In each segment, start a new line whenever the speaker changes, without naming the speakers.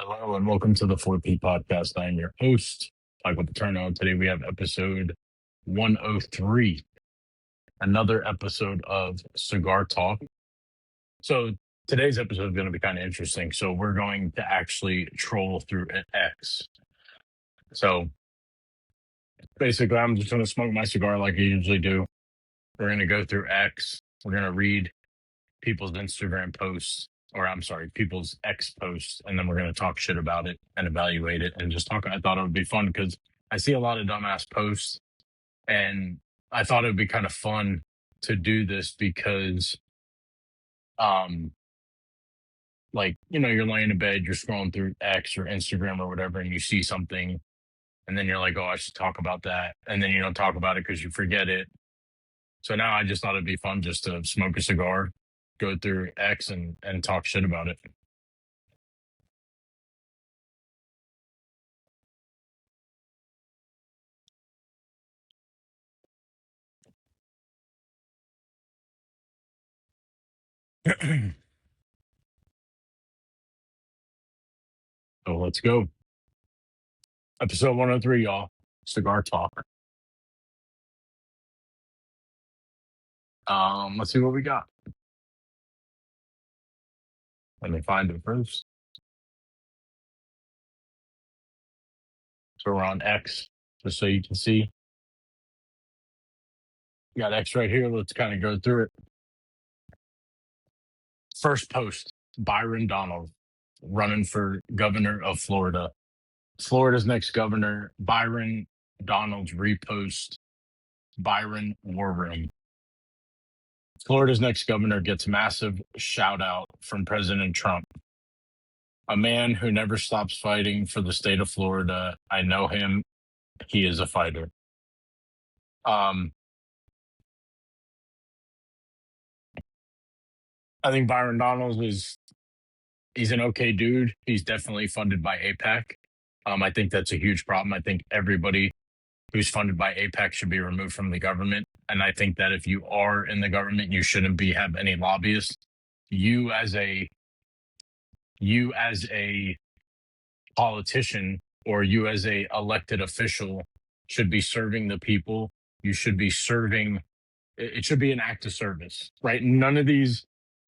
Hello and welcome to the 4P podcast. I am your host, Mike with the Turnout. Today we have episode 103, another episode of Cigar Talk. So today's episode is going to be kind of interesting. So we're going to actually troll through an X. So basically, I'm just going to smoke my cigar like I usually do. We're going to go through X. We're going to read people's Instagram posts, or I'm sorry, people's X posts, and then we're going to talk shit about it and evaluate it and just talk. I thought it would be fun because I see a lot of dumbass posts, and I thought it would be kind of fun to do this because, um, like, you're laying in bed, you're scrolling through X or Instagram or whatever, and you see something, and then you're like, oh, I should talk about that. And then you don't talk about it because you forget it. So now I just thought it'd be fun just to smoke a cigar, go through X and talk shit about it. So let's go. Episode 103, y'all. Cigar talk. Let's see what we got. Let me find it first. So we're on X, just so you can see. We got X right here. Let's kind of go through it. First post, Byron Donald, running for governor of Florida. Florida's next governor, Byron Donald's repost, Byron War Room. Florida's next governor gets massive shout out from President Trump. A man who never stops fighting for the state of Florida. I know him. He is a fighter. I think Byron Donalds he's an okay dude. He's definitely funded by APAC. I think that's a huge problem. I think everybody who's funded by APAC should be removed from the government. And I think that if you are in the government, you shouldn't have any lobbyists. You as a politician or you as a elected official should be serving the people. You should be serving. It should be an act of service, right? We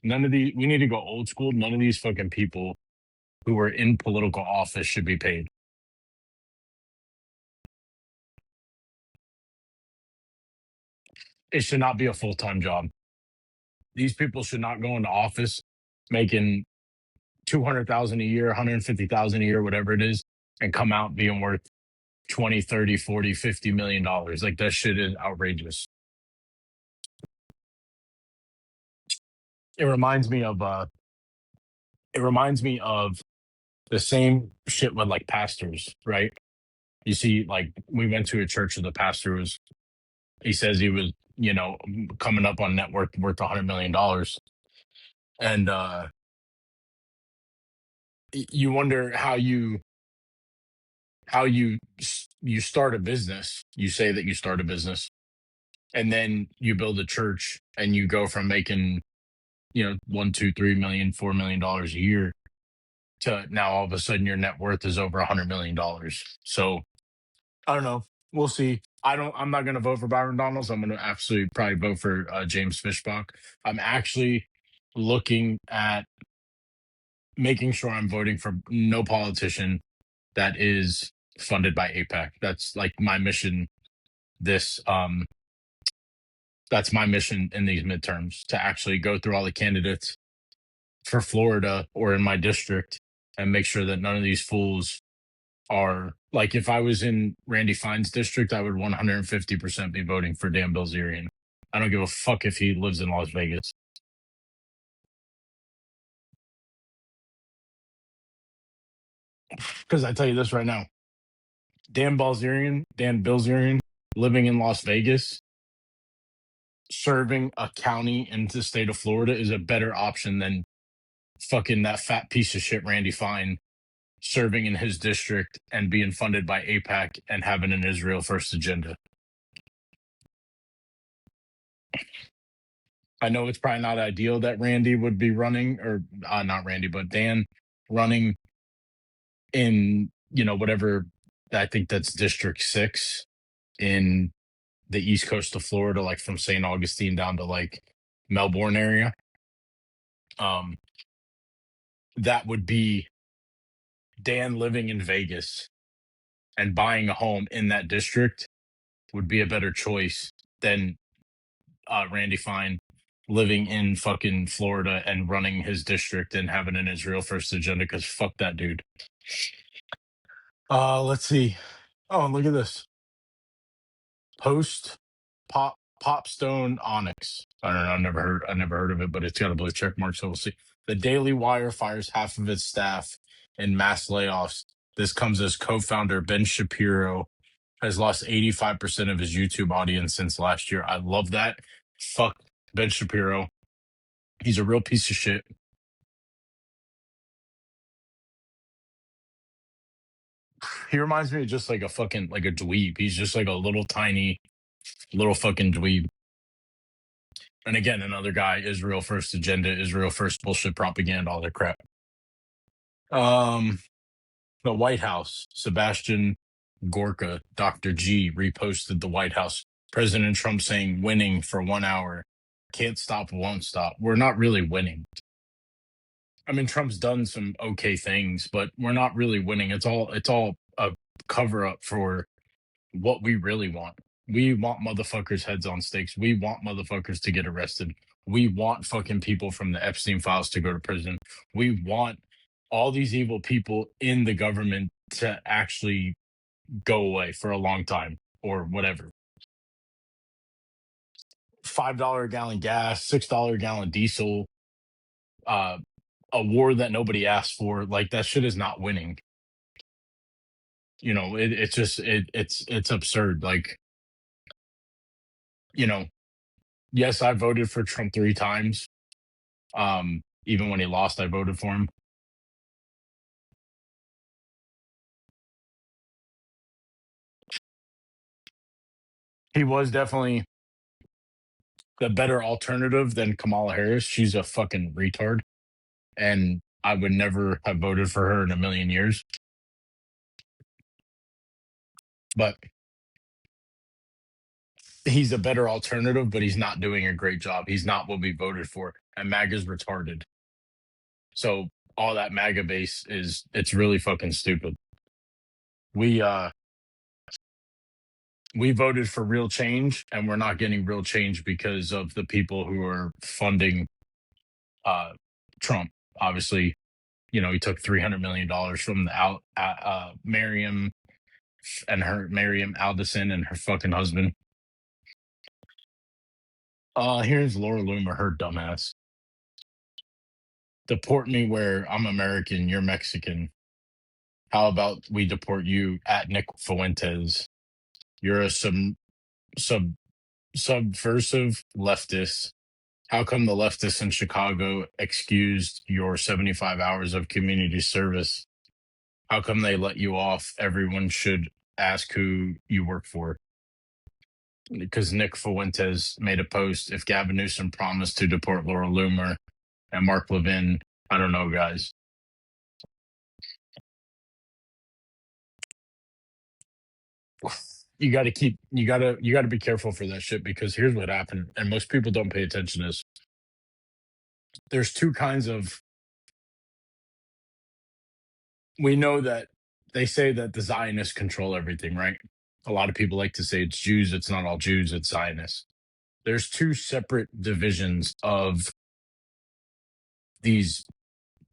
need to go old school. None of these fucking people who are in political office should be paid. It should not be a full-time job. These people should not go into office making 200,000 a year, 150,000 a year, whatever it is, and come out being worth 20, 30, 40, 50 million dollars. Like that shit is outrageous. It reminds me of the same shit with like pastors, right? You see, like we went to a church and the pastor he says he was, coming up on net worth $100 million. And you wonder how you start a business. You say that you start a business and then you build a church and you go from making, 1, 2, 3 million, $4 million a year to now all of a sudden your net worth is over $100 million. So I don't know. We'll see. I'm not going to vote for Byron Donalds. I'm going to absolutely probably vote for James Fishbach. I'm actually looking at making sure I'm voting for no politician that is funded by APAC. That's like my mission. This that's my mission in these midterms, to actually go through all the candidates for Florida or in my district and make sure that none of these fools are like, if I was in Randy Fine's district, I would 150% be voting for Dan Bilzerian. I don't give a fuck if he lives in Las Vegas. Because I tell you this right now, Dan Bilzerian, living in Las Vegas, serving a county in the state of Florida is a better option than fucking that fat piece of shit Randy Fine serving in his district and being funded by APAC and having an Israel first agenda. I know it's probably not ideal that Randy would be running, or not Randy, but Dan running in, whatever, I think that's District 6 in the east coast of Florida, like from St. Augustine down to like Melbourne area. Um, that would be Dan living in Vegas and buying a home in that district would be a better choice than Randy Fine living in fucking Florida and running his district and having an Israel first agenda, because fuck that dude. Let's see. Oh, look at this. Post Popstone Onyx. I don't know. I never heard of it, but it's got a blue check mark, so we'll see. The Daily Wire fires half of its staff in mass layoffs. This comes as co-founder Ben Shapiro has lost 85% of his YouTube audience since last year. I love that. Fuck Ben Shapiro. He's a real piece of shit. He reminds me of just like a fucking like a dweeb. He's just like a little tiny little fucking dweeb. And again, another guy, Israel first agenda, Israel first bullshit propaganda, all that crap. The White House, Sebastian Gorka, Dr. G reposted the White House. President Trump saying winning for 1 hour. Can't stop, won't stop. We're not really winning. I mean, Trump's done some okay things, but we're not really winning. It's all a cover up for what we really want. We want motherfuckers' heads on stakes. We want motherfuckers to get arrested. We want fucking people from the Epstein files to go to prison. We want all these evil people in the government to actually go away for a long time or whatever. $5 a gallon gas, $6 a gallon diesel, a war that nobody asked for. Like, that shit is not winning. It's just it's absurd. Like, yes, I voted for Trump 3 times. Even when he lost, I voted for him. He was definitely the better alternative than Kamala Harris. She's a fucking retard, and I would never have voted for her in a million years. But he's a better alternative, but he's not doing a great job. He's not what we voted for, and MAGA's retarded. So all that MAGA base it's really fucking stupid. We voted for real change, and we're not getting real change because of the people who are funding Trump. Obviously, he took $300 million from the Miriam Alderson and her fucking husband. Here's Laura Loomer, her dumbass. Deport me where I'm American, you're Mexican. How about we deport you at Nick Fuentes? You're a subversive leftist. How come the leftists in Chicago excused your 75 hours of community service? How come they let you off? Everyone should ask who you work for. Because Nick Fuentes made a post. If Gavin Newsom promised to deport Laura Loomer and Mark Levin, I don't know, guys. You got to be careful for that shit, because here's what happened, and most people don't pay attention to this. There's two kinds of. We know that they say that the Zionists control everything, right? A lot of people like to say it's Jews. It's not all Jews, it's Zionists. There's two separate divisions of these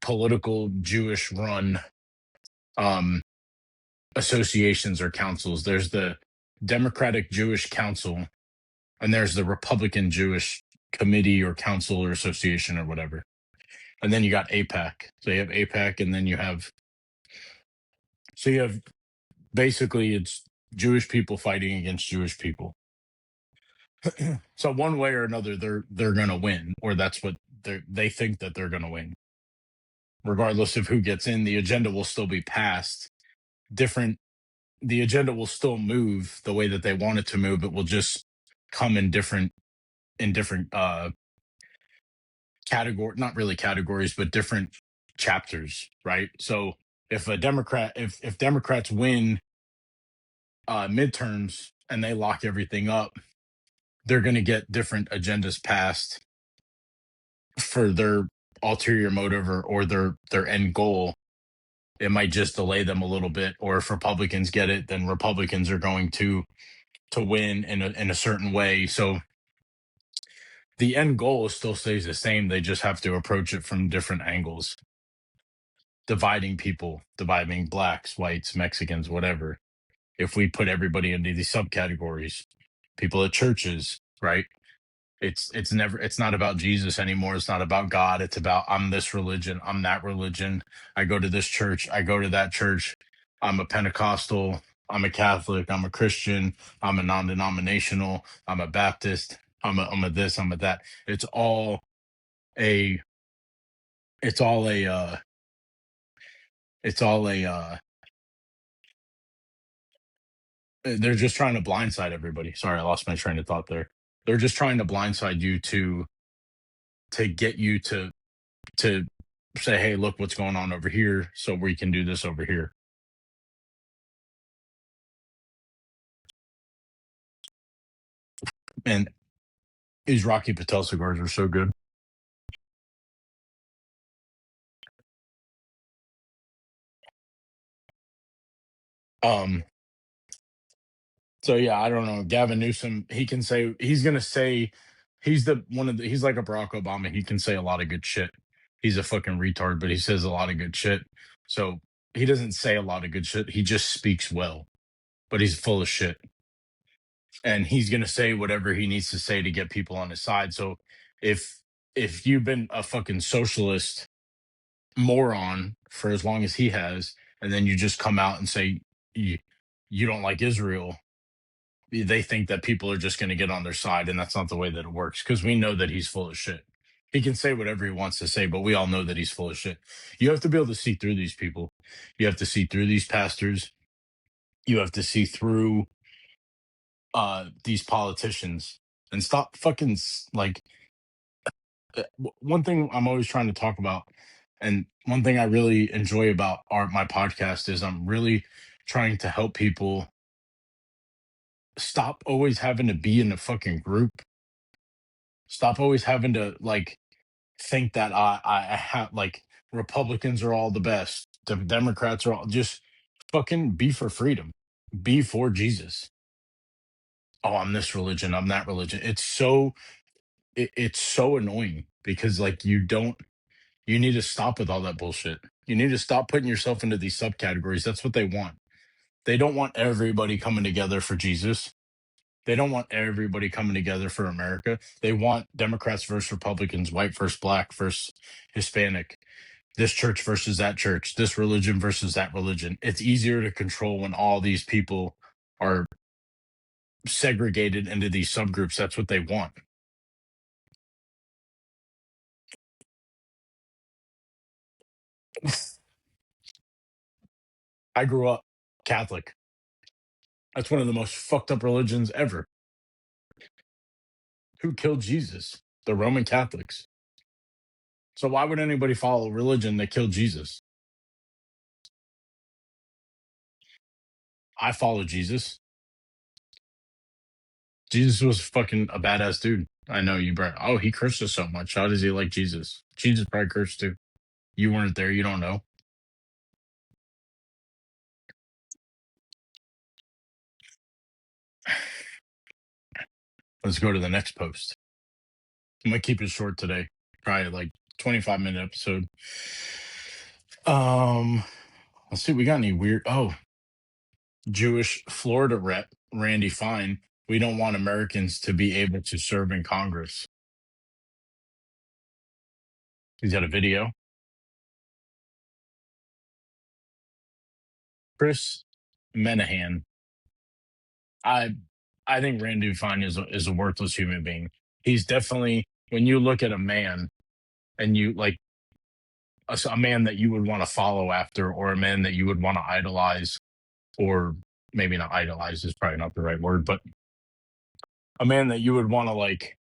political Jewish run associations or councils. There's the Democratic Jewish Council, and there's the Republican Jewish Committee or Council or Association or whatever. And then you got APAC. So you have APAC, and then you have basically it's Jewish people fighting against Jewish people. So one way or another, they're gonna win, or that's what they think that they're gonna win. Regardless of who gets in, the agenda will still be passed. The agenda will still move the way that they want it to move. It will just come in different category, not really categories, but different chapters, right? So if Democrats win midterms and they lock everything up, they're going to get different agendas passed for their ulterior motive or their end goal. It might just delay them a little bit. Or if Republicans get it, then Republicans are going to win in a certain way. So the end goal still stays the same. They just have to approach it from different angles, dividing people, dividing blacks, whites, Mexicans, whatever. If we put everybody into these subcategories, people at churches, right? It's not about Jesus anymore. It's not about God. It's about I'm this religion, I'm that religion. I go to this church, I go to that church. I'm a Pentecostal, I'm a Catholic, I'm a Christian, I'm a non-denominational, I'm a Baptist, I'm a this, I'm a that. A it's all a it's all a they're just trying to blindside everybody. Sorry, I lost my train of thought there. They're just trying to blindside you to get you to say, hey, look what's going on over here, so we can do this over here. And these Rocky Patel cigars are so good. Um, so yeah, I don't know. Gavin Newsom, he's gonna say he's like a Barack Obama. He can say a lot of good shit. He's a fucking retard, but he says a lot of good shit. So he doesn't say a lot of good shit. He just speaks well, but he's full of shit. And he's gonna say whatever he needs to say to get people on his side. So if you've been a fucking socialist moron for as long as he has, and then you just come out and say you don't like Israel, they think that people are just going to get on their side, and that's not the way that it works, because we know that he's full of shit. He can say whatever he wants to say, but we all know that he's full of shit. You have to be able to see through these people. You have to see through these pastors. You have to see through these politicians and stop fucking like one thing I'm always trying to talk about, and one thing I really enjoy about my podcast is I'm really trying to help people stop always having to be in a fucking group. Stop always having to like think that I have like Republicans are all the best. The Democrats are all just fucking be for freedom. Be for Jesus. Oh, I'm this religion, I'm that religion. It's so annoying because like you need to stop with all that bullshit. You need to stop putting yourself into these subcategories. That's what they want. They don't want everybody coming together for Jesus. They don't want everybody coming together for America. They want Democrats versus Republicans, white versus black versus Hispanic, this church versus that church, this religion versus that religion. It's easier to control when all these people are segregated into these subgroups. That's what they want. I grew up Catholic. That's one of the most fucked up religions ever. Who killed Jesus? The Roman Catholics. So why would anybody follow a religion that killed Jesus? I follow Jesus. Jesus was fucking a badass dude. I know you brought. Oh, he cursed us so much. How does he like Jesus? Jesus probably cursed too. You weren't there. You don't know. Let's go to the next post. I'm gonna keep it short today. Probably like 25-minute episode. Let's see. We got any weird? Oh, Jewish Florida rep Randy Fine. We don't want Americans to be able to serve in Congress. He's got a video. Chris Menahan. I I think Randy Fine is a worthless human being. He's definitely when you look at a man and you like a man that you would want to follow after, or a man that you would want to idolize, or maybe not idolize is probably not the right word, but a man that you would want to like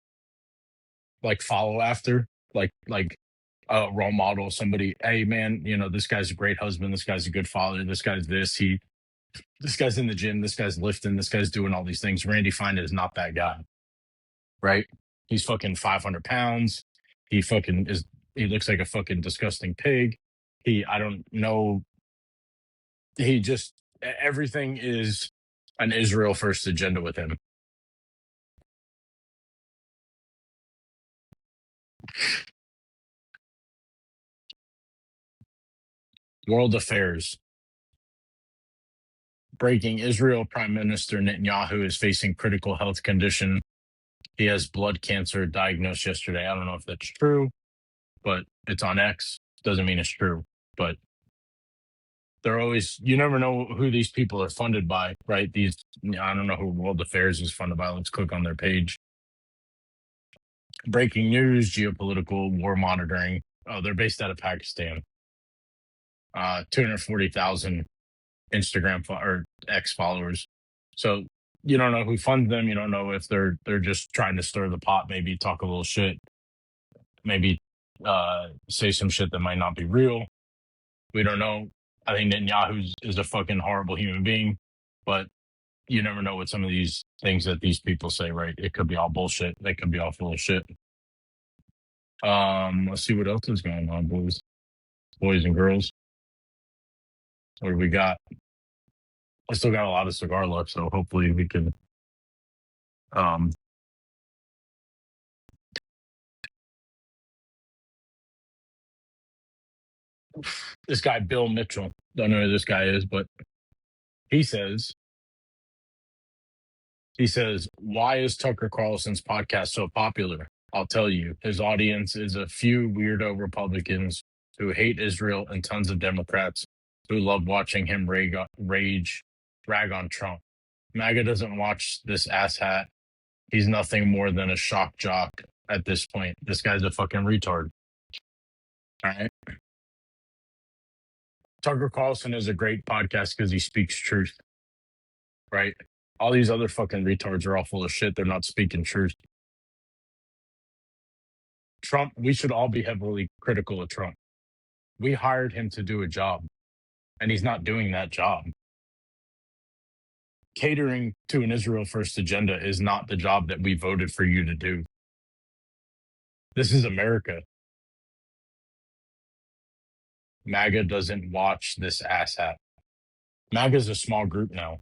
follow after, like a role model, somebody, hey man, this guy's a great husband, this guy's a good father, this guy's in the gym, this guy's lifting, this guy's doing all these things. Randy Find is not that guy, right? He's fucking 500 pounds. He looks like a fucking disgusting pig. I don't know. He just, everything is an Israel first agenda with him. World affairs. Breaking: Israel Prime Minister Netanyahu is facing critical health condition. He has blood cancer diagnosed yesterday. I don't know if that's true, but it's on X. Doesn't mean it's true. But you never know who these people are funded by, right? I don't know who World Affairs is funded by. Let's click on their page. Breaking news: geopolitical war monitoring. Oh, they're based out of Pakistan. 240,000 Instagram or X followers. So you don't know who funds them. You don't know if they're just trying to stir the pot, maybe talk a little shit, maybe say some shit that might not be real. We don't know. I think Netanyahu is a fucking horrible human being, but you never know what some of these things that these people say, right? It could be all bullshit. They could be all full of shit. Let's see what else is going on, boys and girls. What do we got? I still got a lot of cigar left, so hopefully we can this guy Bill Mitchell, don't know who this guy is, but he says, why is Tucker Carlson's podcast so popular? I'll tell you, his audience is a few weirdo Republicans who hate Israel and tons of Democrats who love watching him rag on Trump. MAGA doesn't watch this asshat. He's nothing more than a shock jock at this point. This guy's a fucking retard. All right. Tucker Carlson is a great podcast because he speaks truth, right? All these other fucking retards are all full of shit. They're not speaking truth. Trump, we should all be heavily critical of Trump. We hired him to do a job, and he's not doing that job. Catering to an Israel first agenda is not the job that we voted for you to do. This is America. MAGA doesn't watch this asshat. MAGA is a small group now.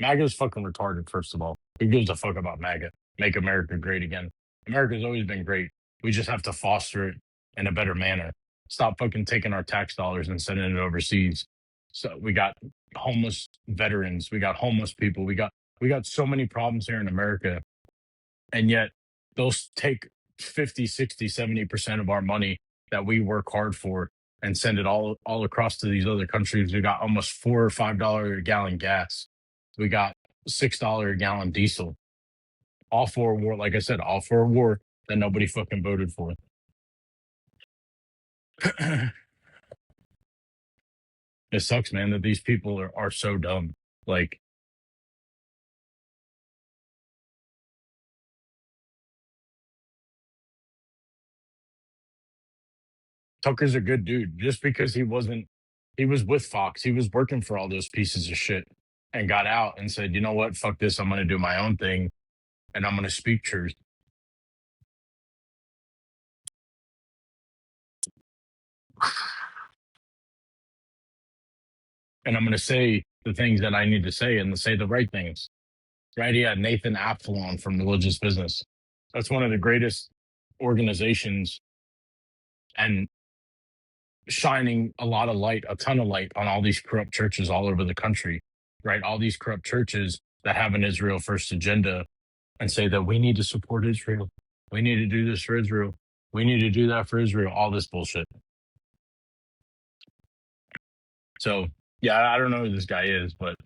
MAGA is fucking retarded, first of all. Who gives a fuck about MAGA? Make America great again. America's always been great. We just have to foster it in a better manner. Stop fucking taking our tax dollars and sending it overseas. So we got homeless veterans. We got homeless people. We got so many problems here in America. And yet they'll take 50, 60, 70% of our money that we work hard for and send it all across to these other countries. We got almost $4 or $5 a gallon gas. We got $6 a gallon diesel. All for a war, like I said, all for a war that nobody fucking voted for. It sucks, man, that these people are so dumb. Like, Tucker's a good dude. Just because he was with Fox, he was working for all those pieces of shit and got out and said, you know what, fuck this, I'm going to do my own thing and I'm going to speak truth. And I'm going to say the things that I need to say and to say the right things. Right? He had Nathan Apfalon from Religious Business. That's one of the greatest organizations and shining a lot of light, a ton of light on all these corrupt churches all over the country, right? All these corrupt churches that have an Israel first agenda and say that we need to support Israel. We need to do this for Israel. We need to do that for Israel. All this bullshit. So, yeah, I don't know who this guy is, but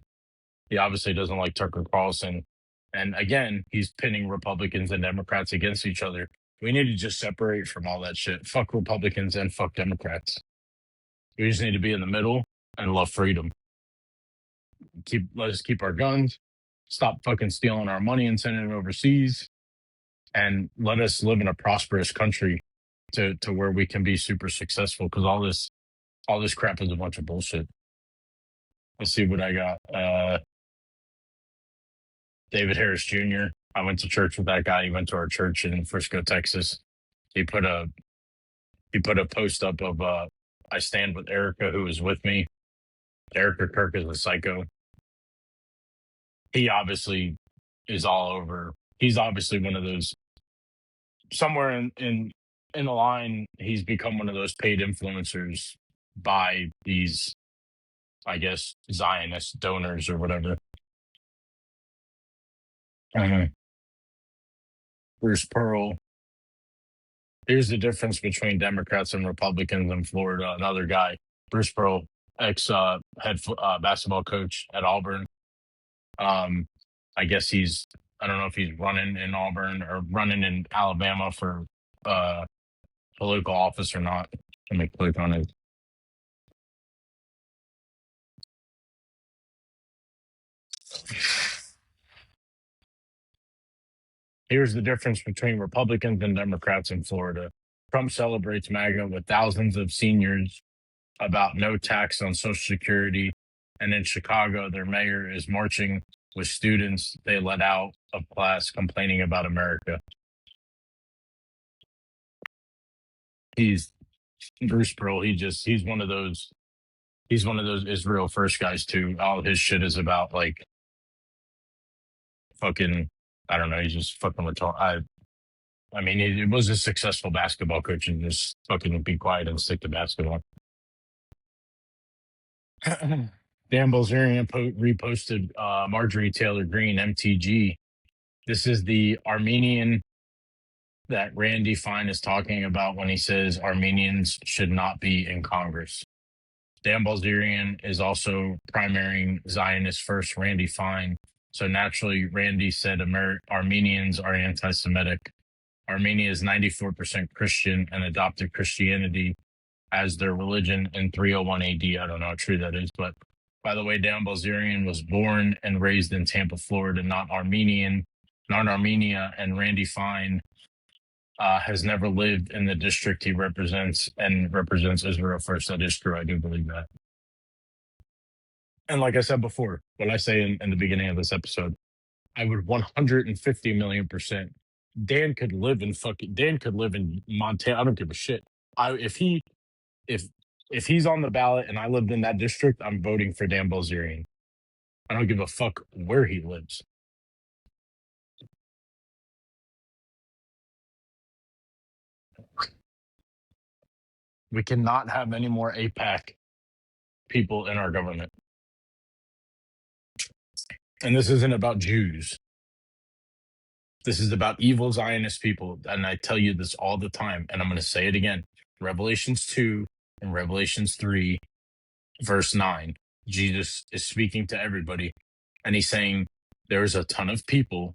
he obviously doesn't like Tucker Carlson. And again, he's pinning Republicans and Democrats against each other. We need to just separate from all that shit. Fuck Republicans and fuck Democrats. We just need to be in the middle and love freedom. Let us keep our guns. Stop fucking stealing our money and sending it overseas. And let us live in a prosperous country to where we can be super successful, because all this crap is a bunch of bullshit. Let's see what I got. David Harris Jr. I went to church with that guy. He went to our church in Frisco, Texas. He put a post up of I stand with Erica, who is with me. Erica Kirk is a psycho. He obviously is all over. He's obviously one of those, somewhere in the line, he's become one of those paid influencers by these, I guess, Zionist donors or whatever. Bruce Pearl. Here's the difference between Democrats and Republicans in Florida. Another guy, Bruce Pearl, ex head basketball coach at Auburn. I guess I don't know if he's running in Auburn or running in Alabama for political office or not. Let me click on it. Here's the difference between Republicans and Democrats in Florida. Trump celebrates MAGA with thousands of seniors about no tax on Social Security. And in Chicago, their mayor is marching with students they let out of class complaining about America. He's Bruce Pearl. He's one of those Israel first guys too. All his shit is about like fucking, I don't know, he's just fucking retarded. I mean, he was a successful basketball coach, and just fucking be quiet and stick to basketball. Dan Bilzerian reposted Marjorie Taylor Greene, MTG. This is the Armenian that Randy Fine is talking about when he says Armenians should not be in Congress. Dan Bilzerian is also primarying Zionist first Randy Fine. So naturally, Randy said Armenians are anti-Semitic. Armenia is 94% Christian and adopted Christianity as their religion in 301 AD. I don't know how true that is, but by the way, Dan Bilzerian was born and raised in Tampa, Florida, not Armenia, and Randy Fine has never lived in the district he represents and represents Israel first. That is true. I do believe that. And like I said before, what I say in the beginning of this episode, I would 150 million%. Dan could live in Montana. I don't give a shit. If he's on the ballot and I lived in that district, I'm voting for Dan Bilzerian. I don't give a fuck where he lives. We cannot have any more APAC people in our government. And this isn't about Jews. This is about evil Zionist people. And I tell you this all the time, and I'm going to say it again. Revelations 2 and Revelations 3, verse 9, Jesus is speaking to everybody, and he's saying there's a ton of people.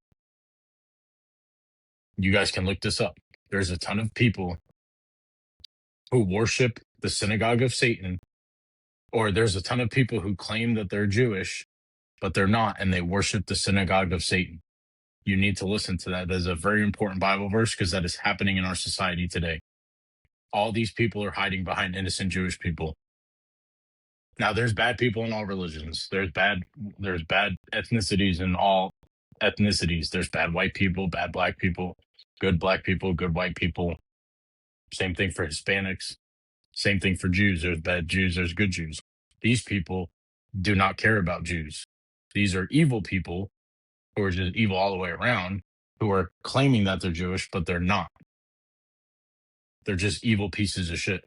You guys can look this up. There's a ton of people who worship the synagogue of Satan, or there's a ton of people who claim that they're Jewish, but they're not, and they worship the synagogue of Satan. You need to listen to that. That is a very important Bible verse, because that is happening in our society today. All these people are hiding behind innocent Jewish people. Now, there's bad people in all religions. There's bad ethnicities in all ethnicities. There's bad white people, bad black people, good black people, good white people. Same thing for Hispanics. Same thing for Jews. There's bad Jews, there's good Jews. These people do not care about Jews. These are evil people who are just evil all the way around, who are claiming that they're Jewish, but they're not. They're just evil pieces of shit.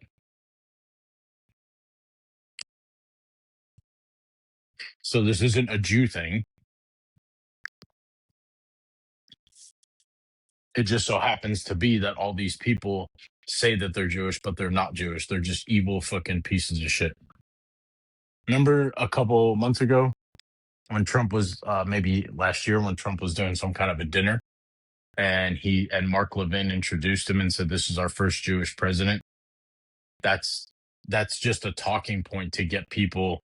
So this isn't a Jew thing. It just so happens to be that all these people say that they're Jewish, but they're not Jewish. They're just evil fucking pieces of shit. Remember a couple months ago when Trump was, maybe last year, when Trump was doing some kind of a dinner, and Mark Levin introduced him and said, "This is our first Jewish president." That's just a talking point to get people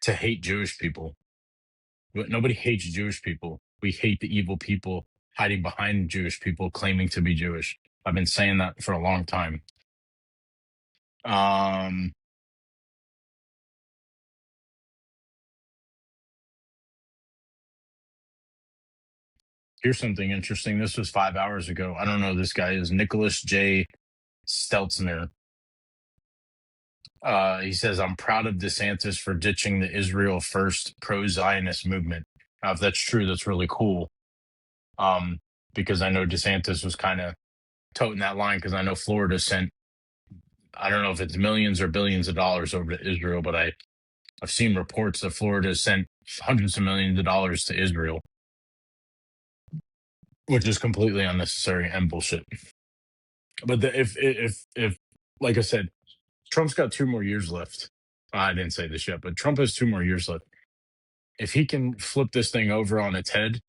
to hate Jewish people. But nobody hates Jewish people. We hate the evil people hiding behind Jewish people claiming to be Jewish. I've been saying that for a long time. Um, Here's something interesting. This was 5 hours ago. I don't know who this guy is. Nicholas J. Steltzner. He says, I'm proud of DeSantis for ditching the Israel first pro Zionist movement. If that's true, that's really cool. Because I know DeSantis was kind of toting that line because I know Florida sent, I don't know if it's millions or billions of dollars over to Israel, but I've seen reports that Florida sent hundreds of millions of dollars to Israel, which is completely unnecessary and bullshit. But if like I said, Trump's got 2 more years left. I didn't say this yet, but Trump has 2 more years left. If he can flip this thing over on its head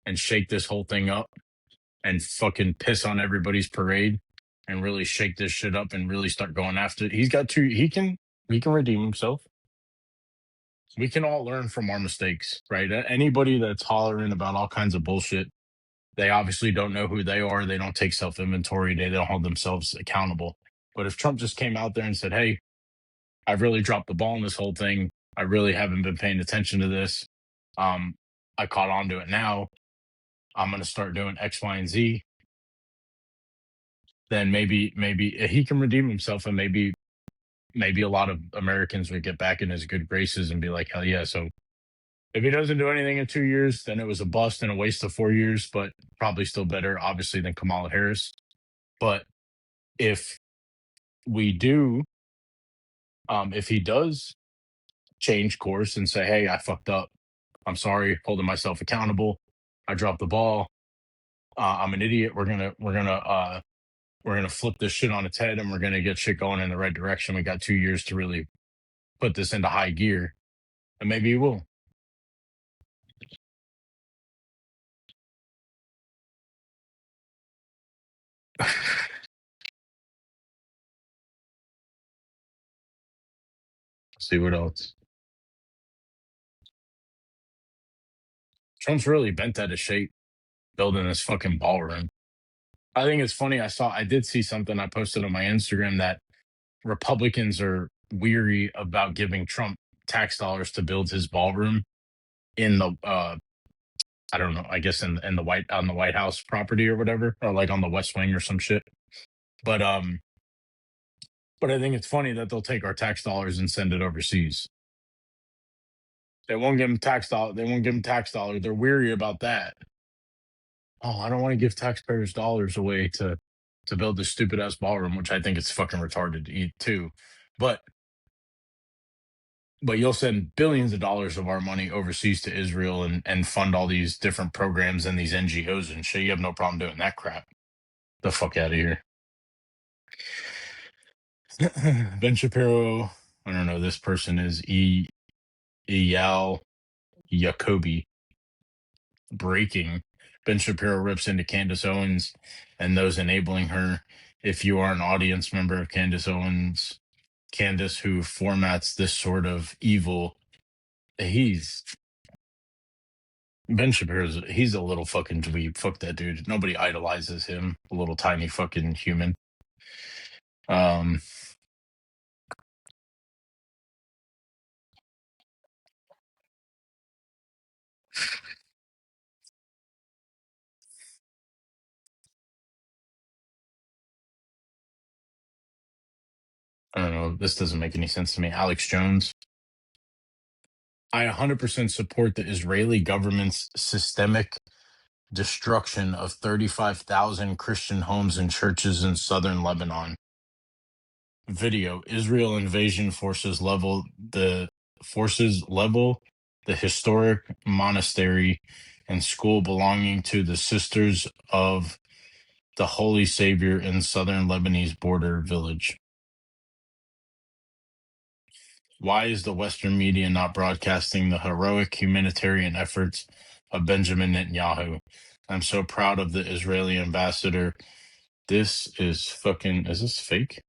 and shake this whole thing up and fucking piss on everybody's parade and really shake this shit up and really start going after it, he can redeem himself. We can all learn from our mistakes, right? Anybody that's hollering about all kinds of bullshit, they obviously don't know who they are. They don't take self inventory. They don't hold themselves accountable. But if Trump just came out there and said, hey, I've really dropped the ball in this whole thing. I really haven't been paying attention to this. I caught on to it now. I'm going to start doing X, Y, and Z. Then maybe he can redeem himself, and maybe a lot of Americans would get back in his good graces and be like, hell yeah. So if he doesn't do anything in 2 years, then it was a bust and a waste of 4 years, but probably still better, obviously, than Kamala Harris. But if we do, if he does change course and say, hey, I fucked up, I'm sorry, holding myself accountable, I dropped the ball, I'm an idiot, we're gonna flip this shit on its head and we're gonna get shit going in the right direction. We got 2 years to really put this into high gear, and maybe he will. See what else. Trump's really bent out of shape building this fucking ballroom. I think it's funny. I did see something I posted on my Instagram that Republicans are weary about giving Trump tax dollars to build his ballroom in the I don't know, I guess in the White House property or whatever, or like on the West Wing or some shit. But I think it's funny that they'll take our tax dollars and send it overseas. They won't give them tax dollar. They won't give them tax dollars. They're weary about that. Oh, I don't want to give taxpayers' dollars away to build this stupid ass ballroom, which I think it's fucking retarded to eat too. But you'll send billions of dollars of our money overseas to Israel and fund all these different programs and these NGOs and shit. You have no problem doing that crap. The fuck out of here. Ben Shapiro. I don't know. This person is Eyal Jacoby. Breaking. Ben Shapiro rips into Candace Owens and those enabling her. If you are an audience member of Candace Owens, Candace, who formats this sort of evil, he's Ben Shapiro's, he's a little fucking dweeb. Fuck that dude. Nobody idolizes him. A little tiny fucking human. Um, I don't know. This doesn't make any sense to me. Alex Jones. I 100% support the Israeli government's systemic destruction of 35,000 Christian homes and churches in southern Lebanon. Video: Israel invasion forces level the historic monastery and school belonging to the Sisters of the Holy Savior in southern Lebanese border village. Why is the Western media not broadcasting the heroic humanitarian efforts of Benjamin Netanyahu? I'm so proud of the Israeli ambassador. This is fucking, is this fake?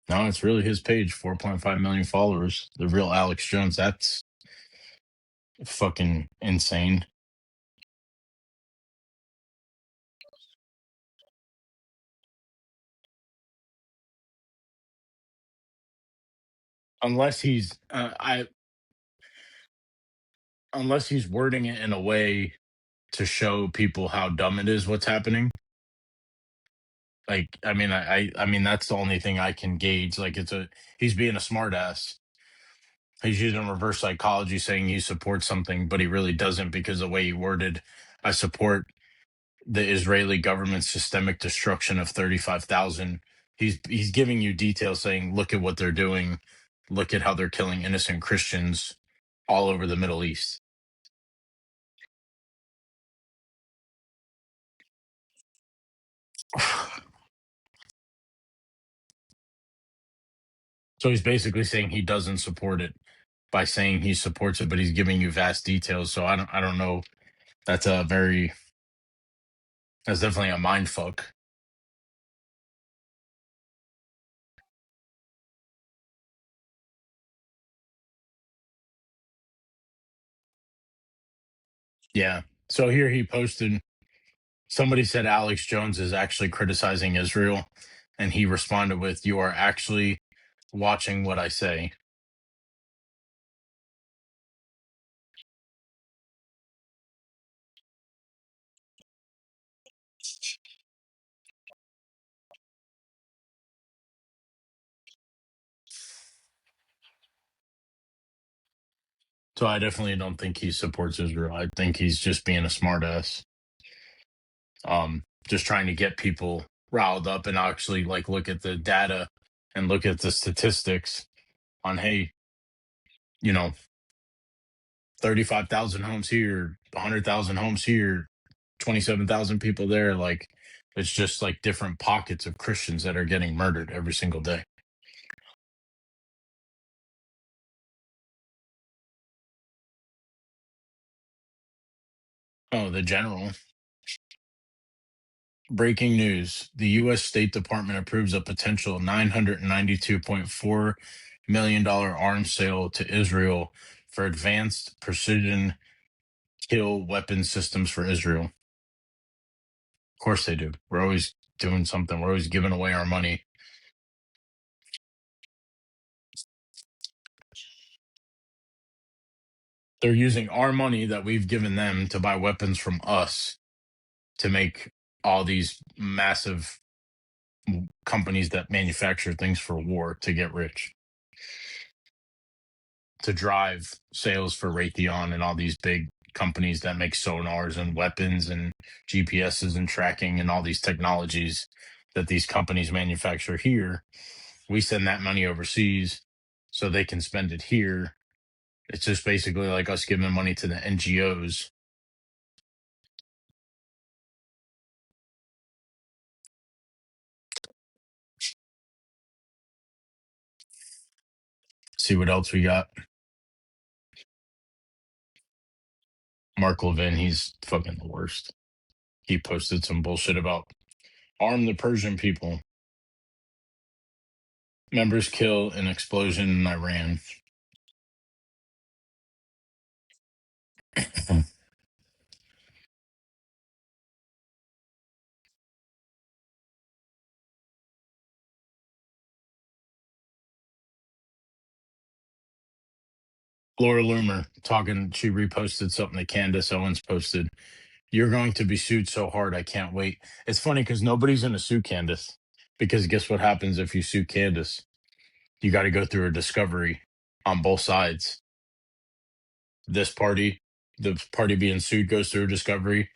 No, it's really his page, 4.5 million followers. The real Alex Jones. fucking insane. Unless unless he's wording it in a way to show people how dumb it is what's happening. Like, I mean, that's the only thing I can gauge. Like, he's being a smartass. He's using reverse psychology, saying he supports something, but he really doesn't because the way he worded, I support the Israeli government's systemic destruction of 35,000. He's giving you details, saying, look at what they're doing, look at how they're killing innocent Christians all over the Middle East. So he's basically saying he doesn't support it by saying he supports it, but he's giving you vast details. So I don't know. That's a very that's definitely a mind fuck. Yeah. So here he posted, somebody said Alex Jones is actually criticizing Israel, and he responded with, "You are actually watching what I say." So I definitely don't think he supports Israel. I think he's just being a smartass, just trying to get people riled up and actually like look at the data and look at the statistics on, hey, you know, 35,000 homes here, 100,000 homes here, 27,000 people there. Like, it's just like different pockets of Christians that are getting murdered every single day. Oh, the general. Breaking news: the U.S. State Department approves a potential $992.4 million arms sale to Israel for advanced precision kill weapon systems for Israel. Of course they do. We're always doing something. We're always giving away our money. They're using our money that we've given them to buy weapons from us to make all these massive companies that manufacture things for war to get rich, to drive sales for Raytheon and all these big companies that make sonars and weapons and GPSs and tracking and all these technologies that these companies manufacture here. We send that money overseas so they can spend it here. It's just basically like us giving money to the NGOs. See what else we got. Mark Levin, he's fucking the worst. He posted some bullshit about arm the Persian people. Members kill in explosion in Iran. Laura Loomer talking, she reposted something that Candace Owens posted. You're going to be sued so hard, I can't wait. It's funny because nobody's going to sue Candace, because guess what happens if you sue Candace? You got to go through a discovery on both sides. This party, the party being sued, goes through a discovery,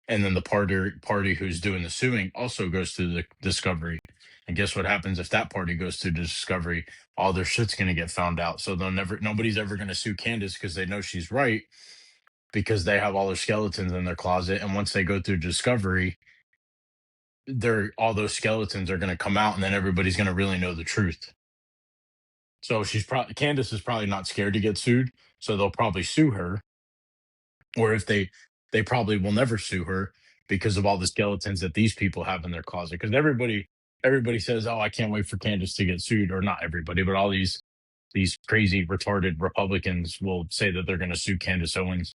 and then the party who's doing the suing also goes through the discovery. And guess what happens if that party goes through the discovery? All their shit's going to get found out. So nobody's ever going to sue Candace because they know she's right, because they have all their skeletons in their closet. And once they go through discovery, they're all those skeletons are going to come out, and then everybody's going to really know the truth. So Candace is probably not scared to get sued, so they'll probably sue her. Or if they probably will never sue her because of all the skeletons that these people have in their closet. Because everybody says, "Oh, I can't wait for Candace to get sued," or not everybody, but all these these crazy, retarded Republicans will say that they're going to sue Candace Owens.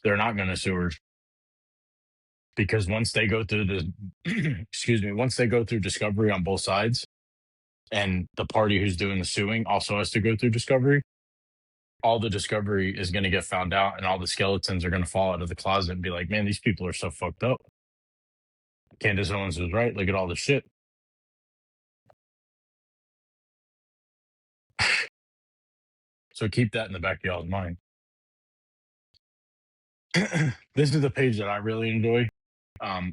They're not going to sue her because once they go through the, once they go through discovery on both sides, and the party who's doing the suing also has to go through discovery, all the discovery is going to get found out, and all the skeletons are going to fall out of the closet and be like, man, these people are so fucked up. Candace Owens was right. Look at all the shit. So keep that in the back of y'all's mind. This is the page that I really enjoy.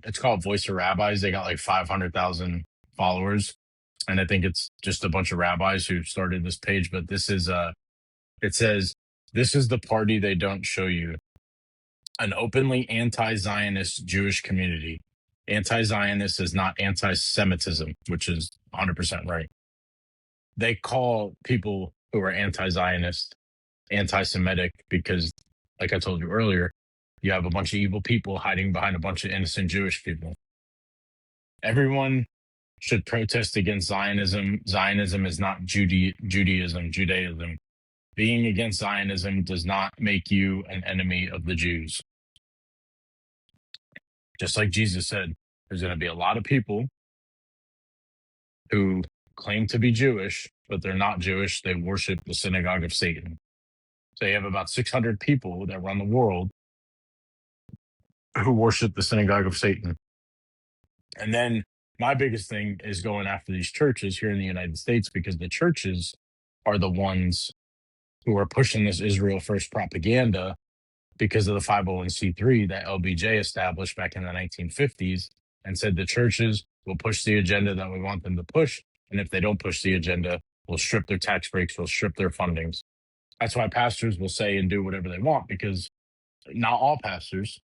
It's called Voice of Rabbis. They got like 500,000 followers. And I think it's just a bunch of rabbis who started this page. But this is, it says, this is the party they don't show you. An openly anti-Zionist Jewish community. Anti-Zionist is not anti-Semitism, which is 100% right. They call people who are anti-Zionist anti-Semitic because, like I told you earlier, you have a bunch of evil people hiding behind a bunch of innocent Jewish people. Everyone should protest against Zionism. Zionism is not Judaism. Being against Zionism does not make you an enemy of the Jews. Just like Jesus said, there's going to be a lot of people who claim to be Jewish, but they're not Jewish. They worship the synagogue of Satan. So you have about 600 people that run the world who worship the synagogue of Satan. And then my biggest thing is going after these churches here in the United States, because the churches are the ones who are pushing this Israel first propaganda because of the 501c3 that LBJ established back in the 1950s and said the churches will push the agenda that we want them to push. And if they don't push the agenda, we'll strip their tax breaks, we'll strip their fundings. That's why pastors will say and do whatever they want, because not all pastors,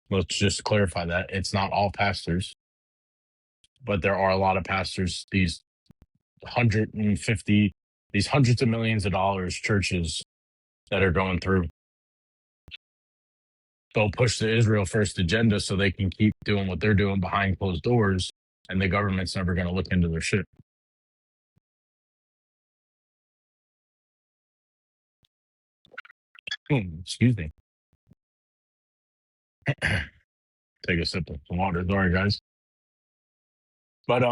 let's just clarify that, it's not all pastors, but there are a lot of pastors, these 150, these hundreds of millions of dollars churches that are going through. They'll push the Israel first agenda so they can keep doing what they're doing behind closed doors, and the government's never going to look into their shit. Excuse me. Take a sip of some water. Sorry, guys. But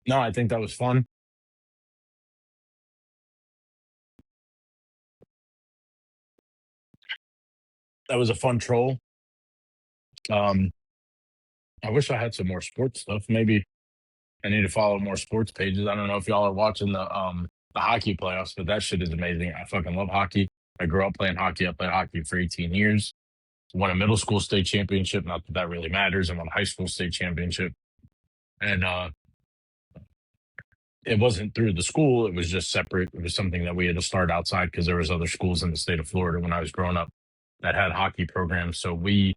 no, I think that was fun. That was a fun troll. I wish I had some more sports stuff. Maybe I need to follow more sports pages. I don't know if y'all are watching the hockey playoffs, but that shit is amazing. I fucking love hockey. I grew up playing hockey. I played hockey for 18 years. Won a middle school state championship. Not that that really matters. I won a high school state championship. And it wasn't through the school. It was just separate. It was something that we had to start outside because there was other schools in the state of Florida when I was growing up that had hockey programs. So we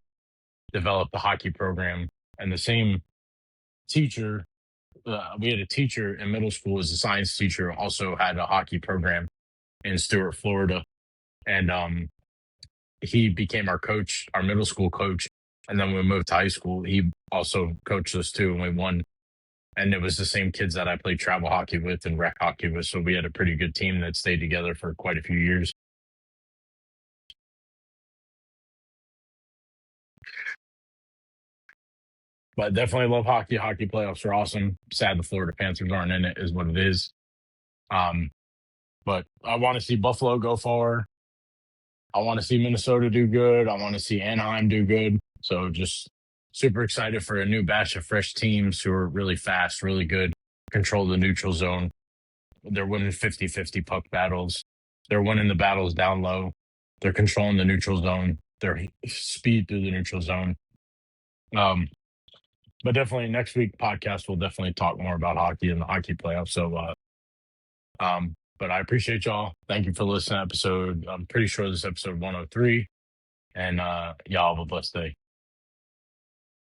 developed the hockey program, and the same teacher, we had a teacher in middle school as a science teacher, also had a hockey program in Stuart, Florida. And he became our coach, our middle school coach. And then when we moved to high school, he also coached us too, and we won. And it was the same kids that I played travel hockey with and rec hockey with. So we had a pretty good team that stayed together for quite a few years. But definitely love hockey. Hockey playoffs are awesome. Sad the Florida Panthers aren't in it, is what it is. But I want to see Buffalo go far. I want to see Minnesota do good. I want to see Anaheim do good. So just super excited for a new batch of fresh teams who are really fast, really good, control the neutral zone. They're winning 50-50 puck battles. They're winning the battles down low. They're controlling the neutral zone. Their speed through the neutral zone. But definitely next week podcast, we'll definitely talk more about hockey and the hockey playoffs. So, but I appreciate y'all. Thank you for listening to episode. I'm pretty sure this is episode 103. And y'all have a blessed day.